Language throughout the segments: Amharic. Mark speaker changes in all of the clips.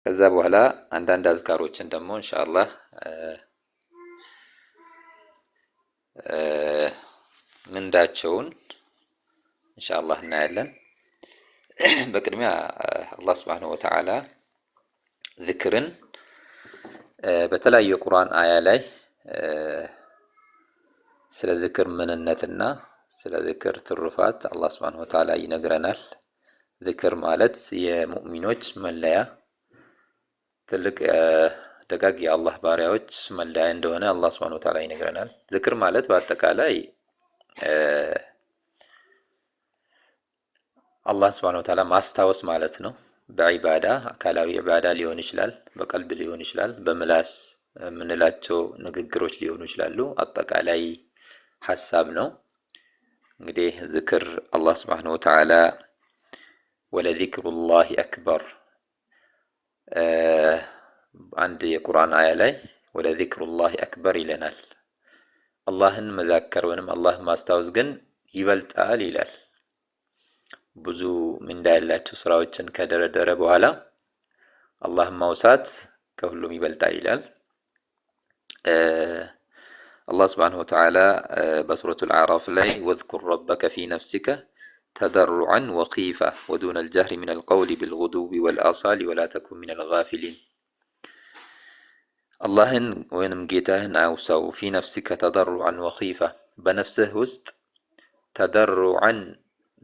Speaker 1: ከዛ በኋላ አንዳንድ አዝካሮችን ደግሞ ኢንሻአላህ ምንዳቸውን ኢንሻአላህ እናያለን። በቅድሚያ አላህ Subhanahu Wa Ta'ala ዚክርን በተለያዩ የቁርአን አያ ላይ ስለ ዚክር ምንነትና ስለ ዚክር ትሩፋት አላህ Subhanahu Wa Ta'ala ይነግረናል። ዚክር ማለት የሙእሚኖች መለያ ትልቅ ደጋግ የአላህ ባሪያዎች መለያ እንደሆነ አላህ Subhanahu Wa Ta'ala ይነግረናል። ዚክር ማለት በአጠቃላይ አላህ Subhanahu Wa Ta'ala ማስታወስ ማለት ነው። በዒባዳ አካላዊ ዒባዳ ሊሆን ይችላል፣ በቀልብ ሊሆን ይችላል፣ በምላስ ምንላቸው ንግግሮች ሊሆኑ ይችላሉ። አጠቃላይ ሐሳብ ነው። እንግዲህ ዚክር አላህ Subhanahu Wa Ta'ala ወለዚክሩላሂ አክበር አንድ የቁርአን አያ ላይ ወለዚክሩላሂ አክበር ይለናል። አላህን መዛከር ወይንም አላህን ማስታወስ ግን ይበልጣል ይላል። ብዙ ምንዳ ያላቸው ስራዎችን ከደረደረ በኋላ አላህን ማውሳት ከሁሉም ይበልጣል ይላል። አላህ Subhanahu Wa Ta'ala በሱረቱል አዕራፍ ላይ ወዝኩር ረበከ ፊ ነፍሲከ ተደሩዐን ወኺፋ ወዱነል ጀህሪ ሚነል ቀውሊ ቢልጉዱዊ ወልአሳሊ ወላ ተኩን ሚነል ጋፊሊን አላህን ወይንም ጌታህን አውሳው ፊ ነፍሲከ ተደሩዐን ወኺፋ በነፍስህ ውስጥ ተደሩዐን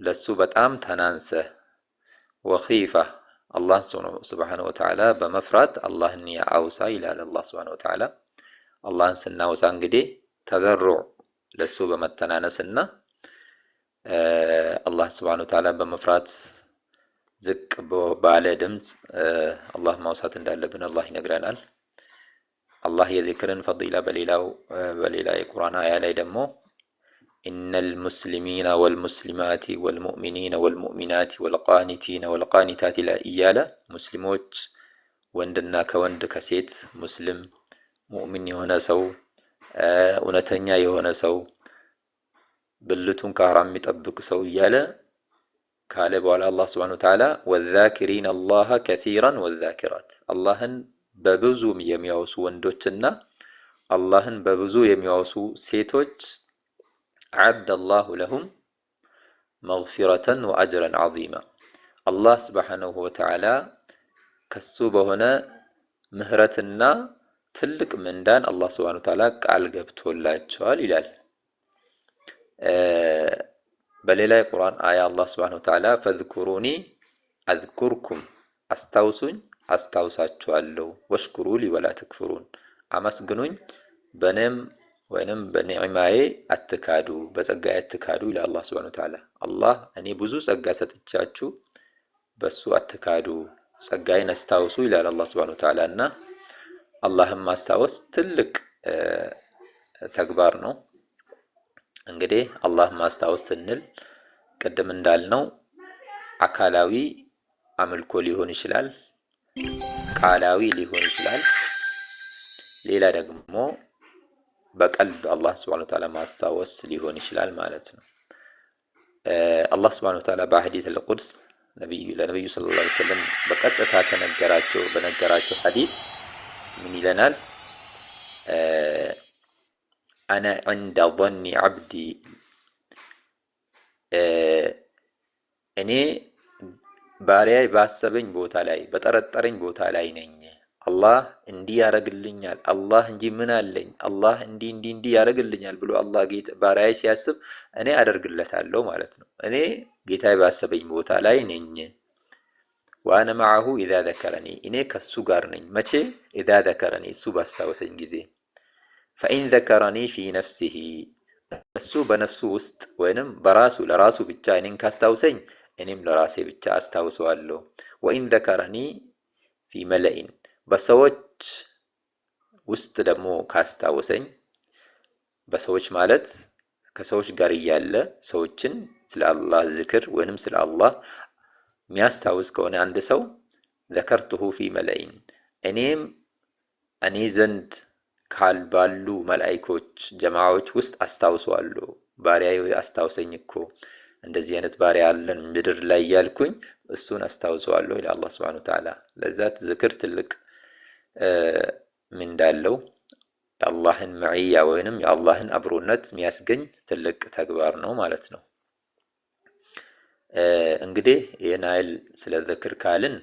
Speaker 1: ለሱ በጣም ተናንሰህ ወኺፋ አላህ Subhanahu Wa Ta'ala በመፍራት አላህን ያአውሳ ይላል አላህ Subhanahu Wa Ta'ala። አላህን ስናውሳ እንግዲህ ተደሩዕ ለሱ በመተናነስና አላህ Subhanahu Wa Ta'ala በመፍራት ዝቅ ባለ ድምጽ አላህ ማውሳት እንዳለብን አላህ ይነግረናል። አላህ የዚክርን ፈዲላ በሌላ የቁርአን አያ ላይ ደግሞ ኢነል ሙስሊሚነ ወልሙስሊማቲ ወልሙእሚኒነ ወልሙእሚናቲ ወልቃኒቲነ ወልቃኒታቲ እያለ ሙስሊሞች ወንድና ከወንድ ከሴት ሙስሊም ሙእሚን የሆነ ሰው እውነተኛ የሆነ ሰው ብልቱን ከሐራም የሚጠብቅ ሰው እያለ ካለ በኋላ አላህ Subhanahu Wa Ta'ala ወዛኪሪነ አላህ ከሲራን ወዛኪራት አላህን በብዙ የሚያወሱ ወንዶችና አላህን በብዙ የሚያወሱ ሴቶች አዕደ አላሁ ለሁም መግፊረተን ወአጅረን ዐዚማ አላህ Subhanahu Wa Ta'ala ከሱ በሆነ ምህረትና ትልቅ ምንዳን አላህ Subhanahu Wa Ta'ala ቃል ገብቶላቸዋል ይላል። በሌላ የቁርአን አያ አላህ Subhanahu Wa Ta'ala ፈዝኩሩኒ አዝኩርኩም አስታውሱኝ አስታውሳችኋለሁ ወሽኩሩ ሊ ወላ ተክፍሩን አመስግኑኝ በኔም ወይንም በኒዕማዬ አትካዱ በጸጋዬ አትካዱ ይላል አላህ Subhanahu Wa Ta'ala። አላህ እኔ ብዙ ጸጋ ሰጥቻችሁ በሱ አትካዱ ጸጋዬን አስታውሱ ይላል አላህ Subhanahu Wa Ta'ala። እና አላህን ማስታወስ ትልቅ ተግባር ነው። እንግዲህ አላህ ማስታወስ ስንል ቅድም እንዳልነው አካላዊ አምልኮ ሊሆን ይችላል፣ ቃላዊ ሊሆን ይችላል፣ ሌላ ደግሞ በቀልብ አላህ Subhanahu Wa Ta'ala ማስታወስ ሊሆን ይችላል ማለት ነው። አላህ Subhanahu Wa Ta'ala በሐዲስ አልቁድስ ለነብዩ ሰለላሁ ዐለይሂ ወሰለም በቀጥታ በነገራቸው ሐዲስ ምን ይለናል? አነ ዐንደ ظن ዐብዲ እኔ ባሪያዬ ባሰበኝ ቦታ ላይ በጠረጠረኝ ቦታ ላይ ነኝ። አላህ እንዲህ ያረግልኛል አላህ እንጂ ምን አለኝ አላህ እንዲህ ያረግልኛል ብሎ አላህ ጌታ ባሪያዬ ሲያስብ እኔ አደርግለታለሁ ማለት ነው። እኔ ጌታዬ ባሰበኝ ቦታ ላይ ነኝ። ወአነ መዐሁ ኢዛ ዘከረኒ እኔ ከሱ ጋር ነኝ መቼ? ኢዛ ዘከረኒ እሱ ባስታወሰኝ ጊዜ። ፈኢን ዘከረኒ ፊ ነፍሲሂ እሱ በነፍሱ ውስጥ ወይንም በራሱ ለራሱ ብቻ እኔን ካስታውሰኝ እኔም ለራሴ ብቻ አስታውሰዋለሁ። ወኢን ዘከረኒ ፊ መለኢን በሰዎች ውስጥ ደግሞ ካስታወሰኝ በሰዎች ማለት ከሰዎች ጋር እያለ ሰዎችን ስለ አላህ ዝክር ወይንም ስለ አላህ የሚያስታውስ ከሆነ አንድ ሰው ዘከርቱሁ ፊ መለኢን እኔ ዘንድ ካልባሉ መላእክቶች ጀማዓዎች ውስጥ አስታውሰዋለሁ። ባሪያዬ አስታውሰኝ እኮ እንደዚህ አይነት ባሪያ አለን ምድር ላይ ያልኩኝ እሱን አስታውሰዋለሁ ይላል አላህ ሱብሓነሁ ወተዓላ። ለዛት ዝክር ትልቅ ምንዳለው የአላህን መዕያ ወይንም የአላህን አብሮነት የሚያስገኝ ትልቅ ተግባር ነው ማለት ነው። እንግዲህ ይህን ያህል ስለ ዝክር ካልን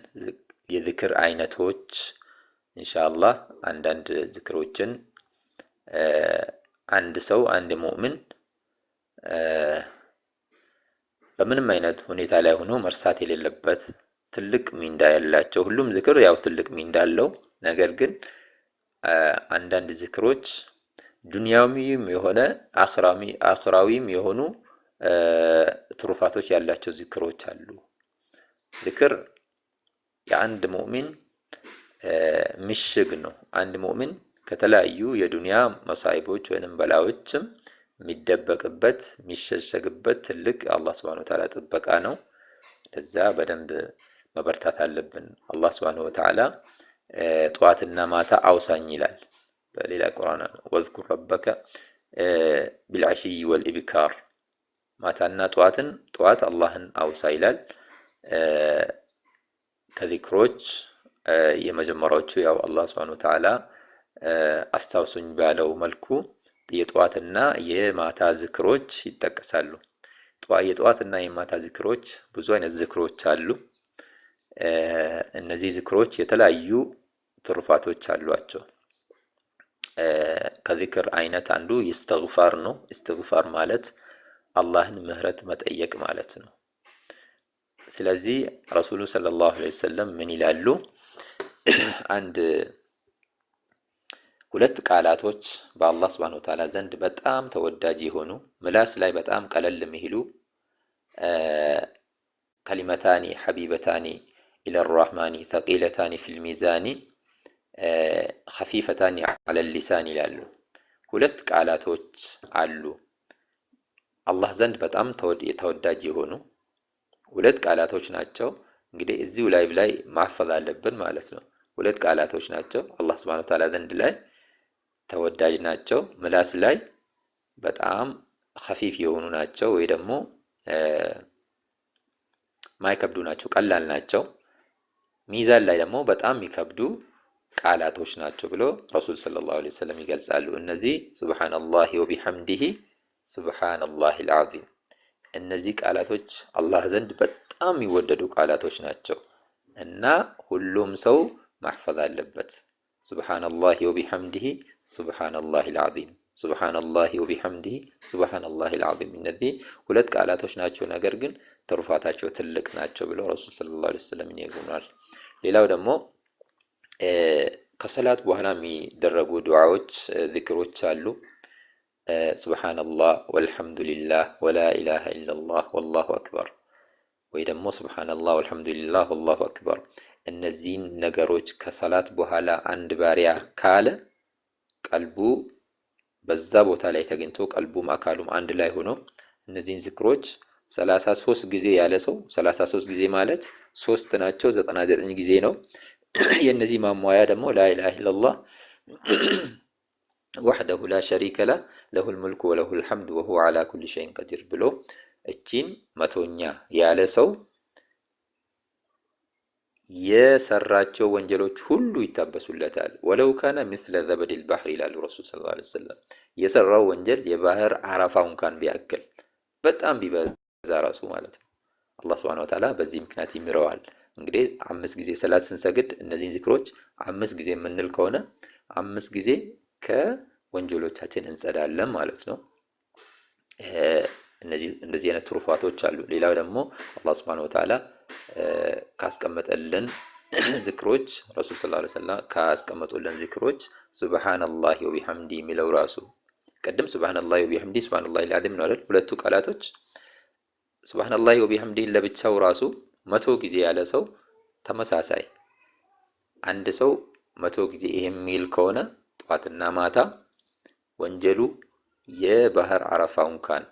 Speaker 1: የዝክር አይነቶች ኢንሻአላህ አንዳንድ ዝክሮችን አንድ ሰው አንድ ሙእምን በምንም አይነት ሁኔታ ላይ ሆኖ መርሳት የሌለበት ትልቅ ሚንዳ ያላቸው፣ ሁሉም ዝክር ያው ትልቅ ሚንዳ አለው። ነገር ግን አንዳንድ ዝክሮች ዱንያዊም የሆነ አኽራዊም የሆኑ ትሩፋቶች ያላቸው ዝክሮች አሉ። ዝክር የአንድ ሙእሚን ምሽግ ነው። አንድ ሙእሚን ከተለያዩ የዱንያ መሳይቦች ወይንም በላዮችም የሚደበቅበት የሚሸሸግበት ትልቅ አላህ ሱብሓነሁ ወተዓላ ጥበቃ ነው። ለዛ በደንብ መበርታት አለብን። አላህ ሱብሓነሁ ወተዓላ ጠዋትና ማታ አውሳኝ ይላል በሌላ ቁርአን፣ ወዝኩር ረበከ ቢልዐሽይ ወልኢብካር፣ ማታና ጠዋት አላህን አውሳ ይላል። ከዚክሮች የመጀመሪያዎቹ ያው አላህ ሱብሓነሁ ወተዓላ አስታውሱኝ ባለው መልኩ የጠዋትና የማታ ዝክሮች ይጠቀሳሉ። የጠዋትና የማታ ዝክሮች ብዙ አይነት ዝክሮች አሉ። እነዚህ ዝክሮች የተለያዩ ትሩፋቶች አሏቸው። ከዚክር አይነት አንዱ ኢስቲግፋር ነው። ኢስቲግፋር ማለት አላህን ምህረት መጠየቅ ማለት ነው። ስለዚህ ረሱሉ ሰለላሁ ዐለይሂ ወሰለም ምን ይላሉ? አንድ ሁለት ቃላቶች በአላህ ሱብሓነሁ ወተዓላ ዘንድ በጣም ተወዳጅ የሆኑ ምላስ ላይ በጣም ቀለል የሚሉ ከሊመታኒ ሐቢበታኒ ኢለራህማኒ ተቂለታኒ ፊል ሚዛኒ ኸፊፈታኒ ዐለል ሊሳን ይላሉ። ሁለት ቃላቶች አሉ አላህ ዘንድ በጣም ተወዳጅ የሆኑ ሁለት ቃላቶች ናቸው። እንግዲህ እዚሁ ላይቭ ላይ ማፈዝ አለብን ማለት ነው። ሁለት ቃላቶች ናቸው አላህ ሱብሓነሁ ወተዓላ ዘንድ ላይ ተወዳጅ ናቸው። ምላስ ላይ በጣም ኸፊፍ የሆኑ ናቸው፣ ወይ ደግሞ ማይከብዱ ናቸው፣ ቀላል ናቸው። ሚዛን ላይ ደግሞ በጣም የሚከብዱ ቃላቶች ናቸው ብሎ ረሱል ሰለላሁ ዐለይሂ ወሰለም ይገልጻሉ። እነዚህ ሱብሃነላሂ ወቢሐምዲሂ ሱብሃነላሂል ዐዚም። እነዚህ ቃላቶች አላህ ዘንድ በጣም የሚወደዱ ቃላቶች ናቸው እና ሁሉም ሰው ማሕፈዝ አለበት። ሱብሃነላሂ ወቢሐምዲሂ ሱብሃነላሂል ዐዚም፣ ሱብሃነላሂ ወቢሐምዲሂ ሱብሃነላሂል ዐዚም። እነዚህ ሁለት ቃላቶች ናቸው፣ ነገር ግን ትሩፋታቸው ትልቅ ናቸው ብለው ረሱል ሰለላሁ ዐለይሂ ወሰለም ይነግሩናል። ሌላው ደግሞ ከሰላት በኋላ የሚደረጉ ዱዓዎች ዚክሮች አሉ። ሱብሃነላህ ወልሐምዱሊላህ ወላ ኢላሃ ኢለላህ ወላሁ አክበር፣ ወይ ደግሞ ሱብሃነላህ ወልሐምዱሊላህ ወላሁ አክበር። እነዚህን ነገሮች ከሰላት በኋላ አንድ ባሪያ ካለ ቀልቡ በዛ ቦታ ላይ ተገኝቶ ቀልቡም አካሉም አንድ ላይ ሆኖ እነዚህን ዝክሮች 33 ጊዜ ያለ ሰው 33 ጊዜ ማለት 3 ናቸው፣ 99 ጊዜ ነው። የነዚህ ማሟያ ደግሞ ላኢላሃ ኢለላህ ወህደሁ ላ ሸሪከ ለህ ለሁል ሙልኩ ወለሁል ሐምድ ወሁወ ዐላ ኩሊ ሸይኢን ቀዲር ብሎ እቺን መቶኛ ያለ ሰው የሰራቸው ወንጀሎች ሁሉ ይታበሱለታል። ወለው ካነ ምስለ ዘበዲል ባህር ይላሉ ረሱል ሰለላሁ ዐለይሂ ወሰለም። የሰራው ወንጀል የባህር አረፋ እንኳን ቢያክል በጣም ቢበዛ ራሱ ማለት ነው አላህ ሱብሓነሁ ወተዓላ በዚህ ምክንያት ይምረዋል። እንግዲህ 5 ጊዜ ሰላት ስንሰግድ እነዚህን ዝክሮች 5 ጊዜ የምንል ከሆነ 5 ጊዜ ከወንጀሎቻችን እንጸዳለን ማለት ነው። እንደዚህ አይነት ትሩፋቶች አሉ። ሌላው ደግሞ አላህ ሱብሓነሁ ወተዓላ ካስቀመጠልን ዝክሮች ረሱል ሰለላሁ ዐለይሂ ወሰለም ካስቀመጡልን ዝክሮች ሱብሃነላሂ ወቢሐምዲ የሚለው ራሱ ቅድም ሱብሃነላሂ ወቢሐምዲ ሱብሃነላሂል ዐዚም ነው አይደል? ሁለቱ ቃላቶች ሱብሃነላሂ ወቢሐምዲ ለብቻው ራሱ 100 ጊዜ ያለ ሰው ተመሳሳይ አንድ ሰው 100 ጊዜ ይሄን የሚል ከሆነ ጠዋትና ማታ ወንጀሉ የባህር አረፋው እንኳን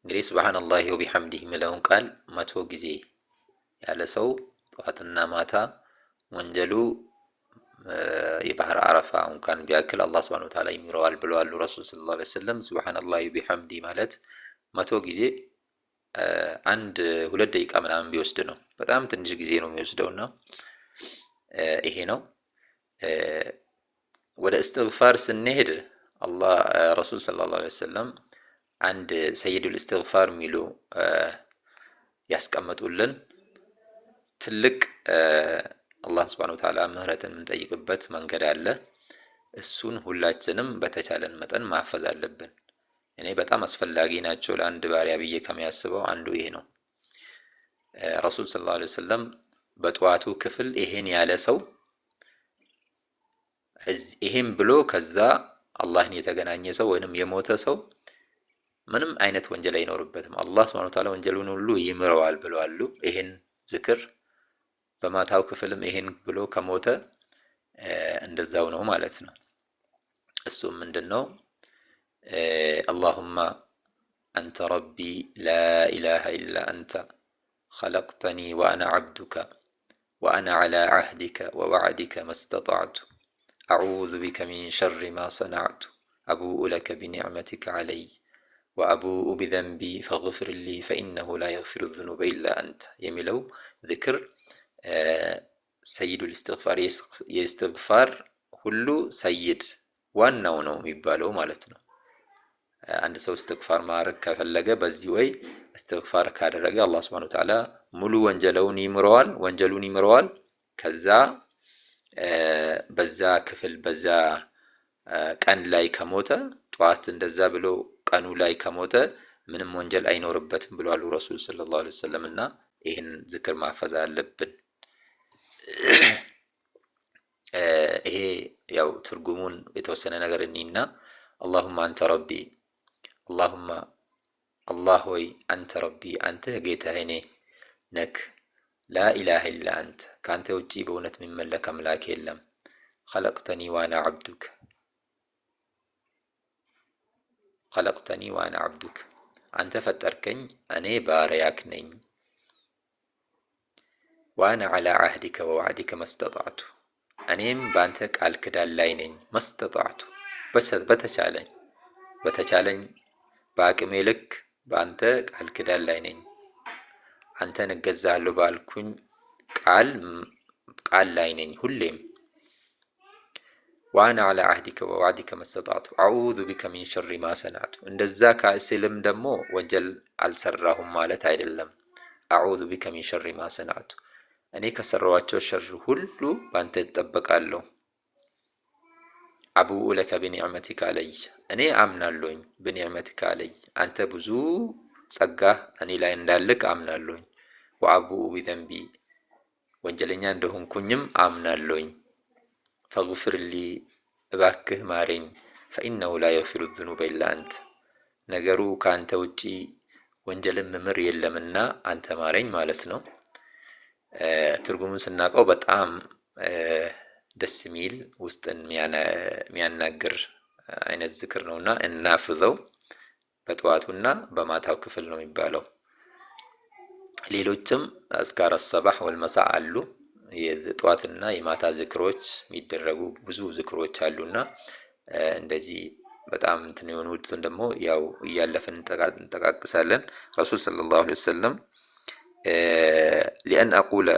Speaker 1: እንግዲህ ሱብሃነላሂ ወቢሐምዲህ የሚለውን ቃል 100 ጊዜ ያለ ሰው ጠዋትና ማታ ወንጀሉ የባህር አረፋ እንኳን ቢያክል አላህ ሱብሓነሁ ወተዓላ ይምረዋል ብለዋል ረሱል ሰለላሁ ዐለይሂ ወሰለም። ሱብሓነላሂ ቢሐምዲ ማለት 100 ጊዜ አንድ 2 ደቂቃ ምናምን ቢወስድ ነው። በጣም ትንሽ ጊዜ ነው የሚወስደውና ይሄ ነው። ወደ እስትግፋር ስንሄድ አላህ ረሱል ሰለላሁ ዐለይሂ ወሰለም አንድ ሰይዱል እስትግፋር የሚሉ ያስቀመጡልን ትልቅ አላህ ሱብሓነሁ ወተዓላ ምህረትን የምንጠይቅበት መንገድ አለ። እሱን ሁላችንም በተቻለን መጠን ማፈዝ አለብን። እኔ በጣም አስፈላጊ ናቸው ለአንድ ባሪያ ብዬ ከሚያስበው አንዱ ይሄ ነው። ረሱል ሰለላሁ ዐለይሂ ወሰለም በጠዋቱ ክፍል ይሄን ያለ ሰው ይሄን ብሎ ከዛ አላህን የተገናኘ ሰው ወይንም የሞተ ሰው ምንም አይነት ወንጀል አይኖርበትም። አላህ ሱብሓነሁ ወተዓላ ወንጀሉን ሁሉ ይምረዋል ብለዋል። ይሄን ዝክር በማታው ክፍልም ይሄን ብሎ ከሞተ እንደዛው ነው ማለት ነው። እሱም ምንድነው? አላሁማ አንተ ረቢ ላ ኢላሃ ኢላ አንተ ኸለቅተኒ ወአና ዐብዱከ ወአና ዐላ ዐህዲከ ወወዕዲከ መስተጣዕቱ አዑዙ ቢከ ሚን ሸሪ ማ ሰነዕቱ አቡኡ ለከ ቢኒዕመቲከ ዐለይ ወአቡኡ ቢዘንቢ ፈግፊር ሊ ፈኢነሁ ላ የግፊሩ ዙኑበ ኢላ አንተ የሚለው ዝክር ሰይዱል እስትግፋር የእስትግፋር ሁሉ ሰይድ ዋናው ነው የሚባለው ማለት ነው። አንድ ሰው እስትግፋር ማድረግ ከፈለገ በዚህ ወይ እስትግፋር ካደረገ አላህ ሱብሓነሁ ወተዓላ ሙሉ ወንጀሉን ይምረዋል። ከዛ በዛ ክፍል በዛ ቀን ላይ ከሞተ ጠዋት እንደዛ ብሎ ቀኑ ላይ ከሞተ ምንም ወንጀል አይኖርበትም ብለዋል ረሱል ሰለላሁ ዐለይሂ ወሰለም። እና ይህን ዝክር ማፈዝ አለብን። ይሄ ያው ትርጉሙን የተወሰነ ነገር እኒና አላሁማ አንተ ረቢ አላሁማ አላህ ሆይ አንተ ረቢ አንተ ጌታዬ ነክ ላኢላሃ ኢላ አንተ ከአንተ ውጪ በእውነት የሚመለክ አምላክ የለም። ኸለቅተኒ ዋና ዐብዱክ አንተ ፈጠርከኝ እኔ ባሪያክ ነኝ። ዋና ዐላ ዐህዲከ ወወዕዲከ መስተጣዕቱ እኔም በአንተ ቃል ክዳን ላይ ነኝ። መስተጣዕቱ በተቻለኝ በአቅሜ ልክ በአንተ ቃል ክዳን ላይ ነኝ። አንተን እገዛለሁ ባልኩኝ ቃል ላይ ነኝ ሁሌም። ዋና ዐላ ዐህዲከ ወወዕዲከ መስተጣዕቱ አዑዙ ቢከ ሚን ሸሪ ማ ሰነዕቱ እንደዛ ስልም ደግሞ ወንጀል አልሰራሁም ማለት አይደለም። አዑዙ ቢከ ሚን ሸሪ ማ ሰነዕቱ እኔ ከሰራኋቸው ሸር ሁሉ ባንተ እጠበቃለሁ። አቡኡ ለከ ቢኒዕመቲከ ዐለይ እኔ አምናለሁኝ። ቢኒዕመቲከ ዐለይ አንተ ብዙ ጸጋህ እኔ ላይ እንዳልክ አምናለሁኝ። ወአቡኡ ቢዘንቢ ወንጀለኛ እንደሆንኩኝም አምናለሁኝ። ፈግፊር ሊ እባክህ ማረኝ። ፈኢነሁ ላ የግፊሩ ዙኑበ ኢላ አንተ ነገሩ ከአንተ ውጪ ወንጀልን ምምር የለምና አንተ ማረኝ ማለት ነው። ትርጉሙን ስናውቀው በጣም ደስ የሚል ውስጥን የሚያናግር አይነት ዝክር ነውና እናፍዘው። በጠዋቱና በማታው ክፍል ነው የሚባለው። ሌሎችም አዝካር ሰባህ ወልመሳ አሉ። የጠዋትና የማታ ዝክሮች የሚደረጉ ብዙ ዝክሮች አሉና እንደዚህ በጣም እንትን የሆኑትን ደግሞ ያው እያለፍን እንጠቃቅሳለን። ረሱል ሰለላሁ ዐለይሂ ወሰለም ሊአን አቁለ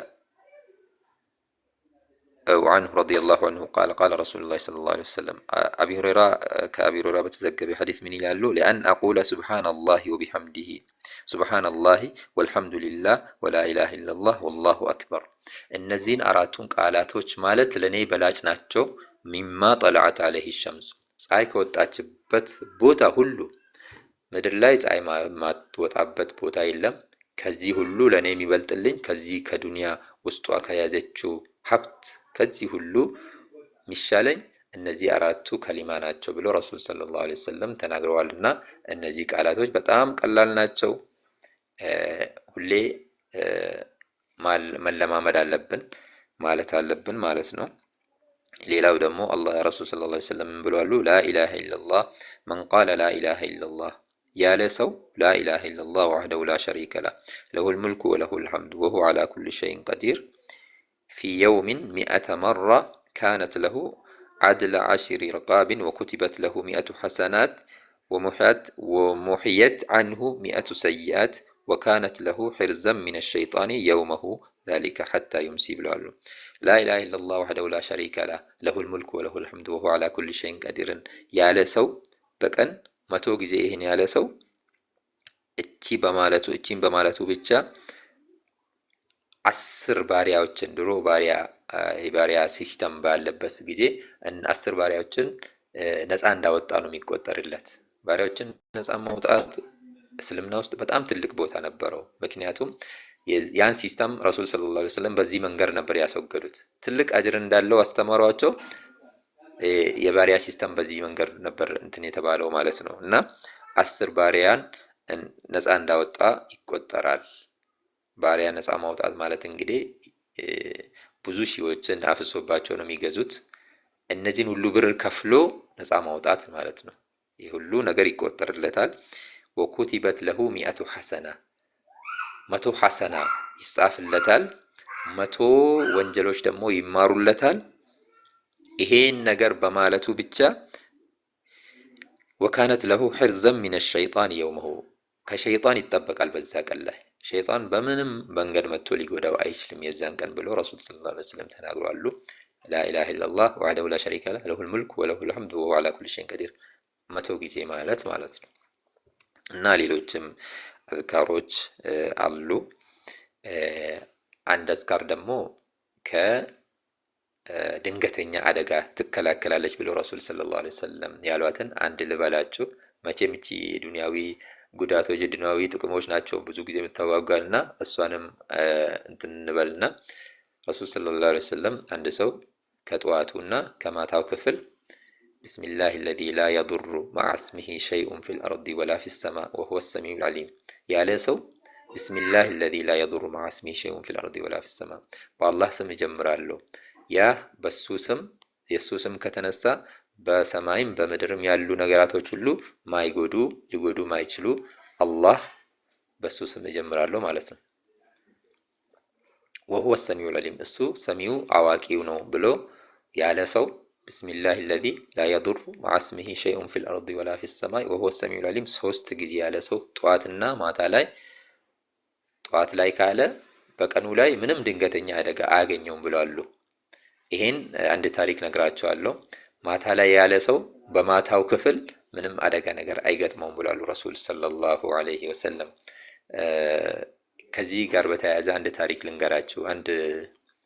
Speaker 1: عنه رضي الله عنه قال رسول الله صلى الله عليه وسلم كأبي هريرة بتزكى بحديث من يلالو لأن أقول سبحان الله وبحمده سبحان الله والحمد لله ولا إله إلا الله والله أكبر النزين أراتون قالاتوش مالت لني بلاج ناتشو مما طلعت عليه الشمس ፀሐይ ከወጣችበት ቦታ ሁሉ ምድር ላይ ፀሐይ ማትወጣበት ቦታ የለም። ከዚህ ሁሉ ለኔ የሚበልጥልኝ ከዚህ ከዱንያ ውስጧ ከያዘችው ሀብት ከዚህ ሁሉ ሚሻለኝ እነዚህ አራቱ ከሊማ ናቸው ብሎ ረሱል ሰለላሁ ዐለይሂ ወሰለም ተናግረዋልና እነዚህ ቃላቶች በጣም ቀላል ናቸው። ሁሌ መለማመድ አለብን ማለት ነው። ሌላው ደግሞ አላህ ረሱል ሰለላሁ ዐለይሂ ወሰለም ብለዋል ላ ኢላሃ ኢላላህ መን ቃለ ላ ኢላሃ ኢላላህ ያለ ሰው ላኢላሃ ኢለላህ ወሕደሁ ላ ሸሪከ ለህ ለሁል ሙልኩ ወለሁል ሐምዱ ወሁወ ዐላ ኩሊ ሸይኢን ቀዲር ፊ የውሚን ሚአተ መራ ካነት ለሁ ዐድለ ዐሽሪ ሪቃቢን ወኩቲበት ለሁ ሚአቱ ሐሰናት ወሙሕየት ዐንሁ ሚአቱ ሰይአት ወካነት ለሁ ሒርዘን ሚነ ሸይጣኒ የውመሁ ዛሊከ ሐታ ዩምሲ ብለዋሉ። ላኢላሃ ኢለላህ ወሕደሁ ላ ሸሪከ ለህ ለሁል ሙልኩ ወለሁል ሐምዱ ወሁወ ዐላ ኩሊ ሸይኢን ቀዲርን ያለ ሰው በቀን 100 ጊዜ ይህን ያለ ሰው እቺን በማለቱ ብቻ 10 ባሪያዎችን ድሮ የባሪያ ሲስተም ባለበት ጊዜ 10 ባሪያዎችን ነፃ እንዳወጣ ነው የሚቆጠርለት። ባሪያዎችን ነፃ ማውጣት እስልምና ውስጥ በጣም ትልቅ ቦታ ነበረው። ምክንያቱም ያን ሲስተም ረሱል ሰለላሁ ዐለይሂ ወሰለም በዚህ መንገድ ነበር ያስወገዱት። ትልቅ አጅር እንዳለው አስተማሯቸው። የባሪያ ሲስተም በዚህ መንገድ ነበር እንትን የተባለው ማለት ነው። እና 10 ባሪያን ነፃ እንዳወጣ ይቆጠራል። ባሪያ ነፃ ማውጣት ማለት እንግዲህ ብዙ ሺዎችን አፍሶባቸው ነው የሚገዙት። እነዚህን ሁሉ ብር ከፍሎ ነፃ ማውጣት ማለት ነው። ይህ ሁሉ ነገር ይቆጠርለታል። ወኩቲበት ለሁ ሚአቱ ሐሰና 100 ሐሰና ይጻፍለታል። 100 ወንጀሎች ደግሞ ይማሩለታል። ይሄን ነገር በማለቱ ብቻ ወካነት ለሁ ሒርዘን ሚነ ሸይጣን የውመሁ ከሸይጣን ይጠበቃል። በዛ ቀን ላይ ሸይጣን በምንም መንገድ መጥቶ ሊጎዳው አይችልም የዛን ቀን ብሎ ረሱል ሰለላሁ ዐለይሂ ወሰለም ተናግረዋል። ላኢላሃ ኢለላህ ወሕደሁ ላ ሸሪከ ለህ ለሁል ሙልክ ወለሁል ሐምዱ ወሁወ ዐላ ኩሊ ሸይኢን ቀዲር 100 ጊዜ ማለት ነው። እና ሌሎችም አዝካሮች አሉ። አንድ አዝካር ደግሞ ከድንገተኛ አደጋ ትከላከላለች ብሎ ረሱል ሰለላሁ ዐለይሂ ወሰለም ያሏትን አንድ ልበላችሁ። መቼም እቺ ዱንያዊ ጉዳቶች የዱንያዊ ጥቅሞች ናቸው ብዙ ጊዜ የምታዋጋልና እሷንም እንትን እንበልና ረሱል ሰለላሁ ዐለይሂ ወሰለም አንድ ሰው ከጠዋቱና ከማታው ክፍል ቢስሚላሂ አለዚ ላ የዱሩ መዐ እስሚሂ ሸይኡን ፊል አርዲ ወላ ፊስ ሰማእ ወሁወ ሰሚዑል ዐሊም ያለ ሰው ቢስሚላሂ አለዚ ላ የዱሩ መዐ እስሚሂ ሸይኡን ፊል አርዲ ወላ ፊስ ሰማእ በአላህ ስም እጀምራለሁ። ያ በሱ ስም የሱ ስም ከተነሳ በሰማይም በምድርም ያሉ ነገራቶች ሁሉ ሊጎዱ ማይችሉ አላህ በሱ ስም እጀምራለሁ ማለት ነው። ወሁወ ሰሚዑል ዐሊም እሱ ሰሚው አዋቂው ነው ብሎ ያለ ሰው ቢስሚላሂ አለዚ ላ የዱሩ መዐ እስሚሂ ሸይኡን ፊል አርዲ ወላ ፊስ ሰማይ ወሁወ ሰሚዑል ዐሊም 3 ጊዜ ያለ ሰው ጠዋትና ማታ ላይ ጠዋት ላይ ካለ በቀኑ ላይ ምንም ድንገተኛ አደጋ አያገኘውም ብለዋል። ይሄን አንድ ታሪክ ነግራቸዋለሁ። ማታ ላይ ያለ ሰው በማታው ክፍል ምንም አደጋ ነገር አይገጥመውም ብለዋል ረሱል ሰለላሁ ዐለይሂ ወሰለም። ከዚህ ጋር በተያያዘ አንድ ታሪክ ልንገራችሁ። አንድ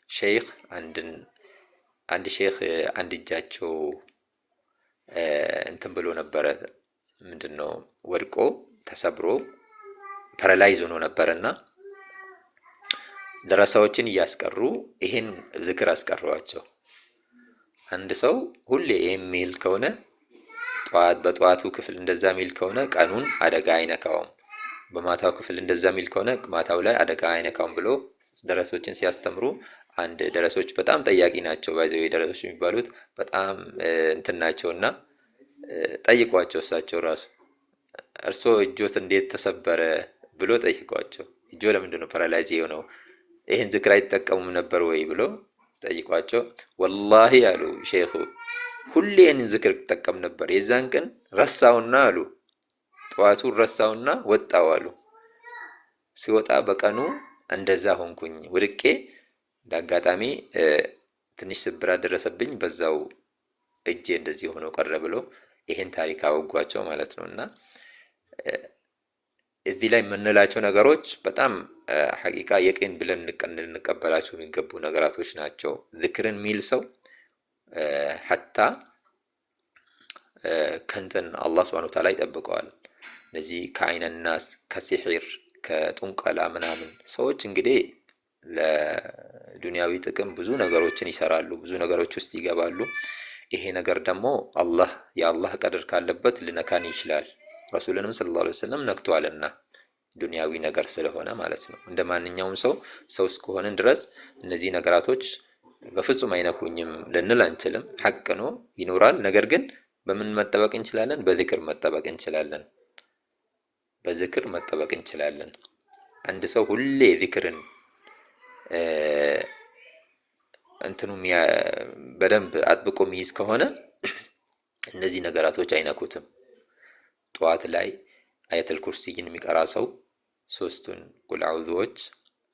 Speaker 1: ሼኽ አንድ እጃቸው እንትን ብሎ ነበረ፣ ምንድነው ወድቆ ተሰብሮ ፓራላይዝ ሆኖ ነበርና ደረሳዎችን እያስቀሩ ይሄን ዝክር አስቀሯቸው። አንድ ሰው ሁሌ የሚል ከሆነ በጠዋቱ ክፍል እንደዛ ሚል ከሆነ ቀኑን አደጋ አይነካውም፣ በማታው ክፍል እንደዛ ሚል ከሆነ ማታው ላይ አደጋ አይነካውም ብሎ ደረሶችን ሲያስተምሩ አንድ ደረሶች በጣም ጠያቂ ናቸው። ባይዘው ደረሶች የሚባሉት በጣም እንትን ናቸውና ጠይቋቸው። እሳቸው ራሱ እርሶ እጆት እንዴት ተሰበረ ብሎ ጠይቋቸው። እጆ ለምንድነው ፓራላይዝ የሆነው ይሄን ዝክር አይጠቀሙም ነበር ወይ ብሎ ጠይቋቸው። ወላሂ አሉ ሼኹ ሁሌ ይሄንን ዝክር ተጠቀም ነበር፣ የዛን ቀን ረሳውና አሉ ጠዋቱን ረሳውና ወጣው አሉ። ሲወጣ በቀኑ እንደዛ ሆንኩኝ ወድቄ እንዳጋጣሚ ትንሽ ስብራት ደረሰብኝ፣ በዛው እጄ እንደዚህ ሆኖ ቀረ ብሎ ይሄን ታሪክ አወጓቸው ማለት ነውና እዚህ ላይ የምንላቸው ነገሮች በጣም ሐቂቃ የቂን ብለን እንቀበላቸው የሚገቡ ነገራቶች ናቸው። ዝክርን ሚል ሰው ሐታ ከንተን አላህ Subhanahu Wa Ta'ala ይጠብቀዋል። እነዚህ ከአይነናስ ከሲሕር ከጥንቆላ ምናምን ሰዎች እንግዲህ ለዱንያዊ ጥቅም ብዙ ነገሮችን ይሰራሉ፣ ብዙ ነገሮች ውስጥ ይገባሉ። ይሄ ነገር ደግሞ የአላህ ቀድር ካለበት ልነካን ይችላል። ረሱልንም ሰለላሁ ዐለይሂ ወሰለም ነክቷልና ዱንያዊ ነገር ስለሆነ ማለት ነው። እንደ ማንኛውም ሰው እስከሆነን ድረስ እነዚህ ነገራቶች በፍጹም አይነኩኝም ልንል አንችልም። ሐቅ ነው ይኖራል። ነገር ግን በምን መጠበቅ እንችላለን? በዝክር መጠበቅ እንችላለን። በዝክር መጠበቅ እንችላለን። አንድ ሰው ሁሌ ዚክርን እንትኑ በደንብ አጥብቆ የሚይዝ ከሆነ እነዚህ ነገራቶች አይነኩትም። ጠዋት ላይ አየተል ኩርሲይን የሚቀራ ሰው ሶስቱን ቁል አዑዙዎች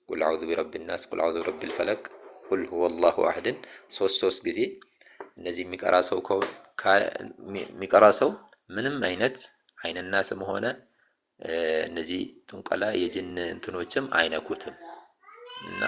Speaker 1: ቁል አዑዙ ቢረቢ ናስ፣ ቁል አዑዙ ቢረቢል ፈለቅ፣ ቁል ሁወላሁ አሐድን ሶስት ጊዜ እነዚህ የሚቀራ ሰው ምንም አይነት አይነናስም ሆነ እነዚህ ጥንቆላ የጅን እንትኖችም አይነኩትም እና